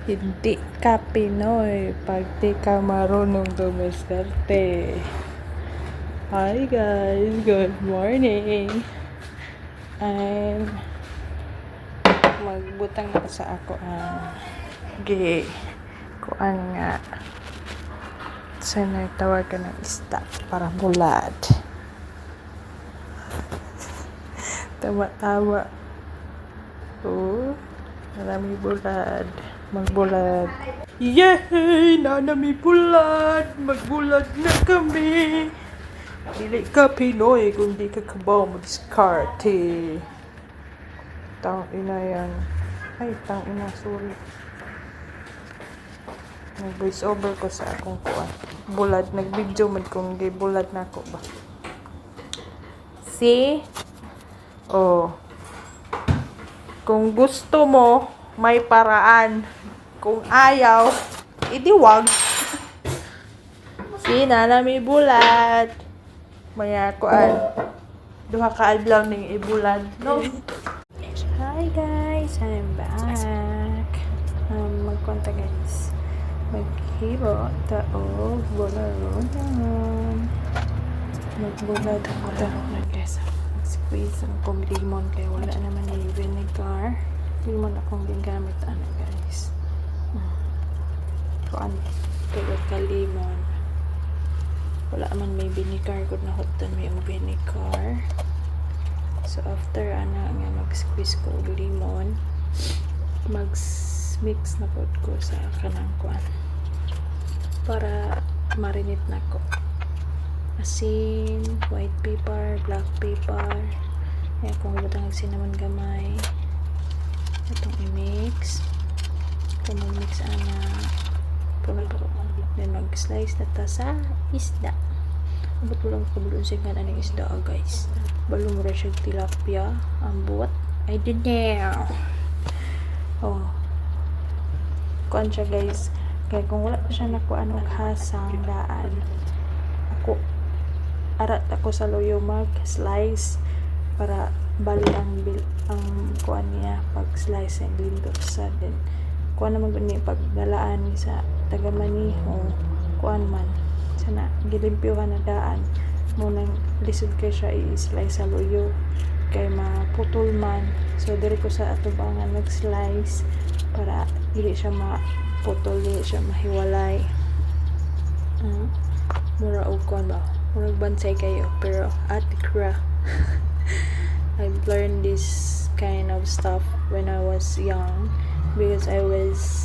Hindi ka Pinoy pag di ka marunong dumiskarte. Hi guys, good morning. Magbutang na sa ako ang kuan nga sana tawag ka ng isda para bulad. Tama. Oh, marami bulad. Magbulad. Yay! Nanami bulad! Magbulad na kami! Dili ka Pinoy kung di ka kabaw mag-diskarte. Tang ina yan. Ay, tang ina, sorry. Nag-voice over ko sa akong kuwan. Bulad, nag-video man kung di bulad na ako ba. See? Oh. Kung gusto mo, may paraan. Kung ayaw, wag. See, nanami bulad. Maya kuan. Duha ka adlaw ning ibulad, no? Hi guys, I'm back. Magkonta guys. Maghibo taog bularon. Magbulad ako taog guys. Mag-squeeze ang kong limon kaya wala naman yung vinegar. Limon akong gingamit guys. Kuan tulad ka limon. Wala man may vinegar good na hotan may vinegar. So after nga mag-squeeze ko og limon, mag-mix na pod ko sa kanang kuan para marinate na ko. Asin, white pepper, black pepper. Ay kung butang cinnamon gamay. Itong i-mix. Kung mag-mix then mag-slice na ta sa isda. Abot mo lang kabulon sa nga ng isda guys. Balo mo rin siya tilapia. Ang buwat. I did now. Oh. Kuan siya guys. Kaya kung wala pa siya nakuan og hasang daan. Arat ako sa loyo mag-slice para bali ang kuan niya pag-slice and blindot sa din. Kuan naman gani pagdalaan ni sa taga-maniho kuan man sana gilimpyuhan na daan mo nang lisod kay siya i-slice sa loyo kay maputol man. So diri ko sa atubangan nag-slice para dili siya maputol, dili siya mahiwalay. Mura og kuan ba? Murag bansay kayo pero atikra. I've learned this kind of stuff when I was young because I was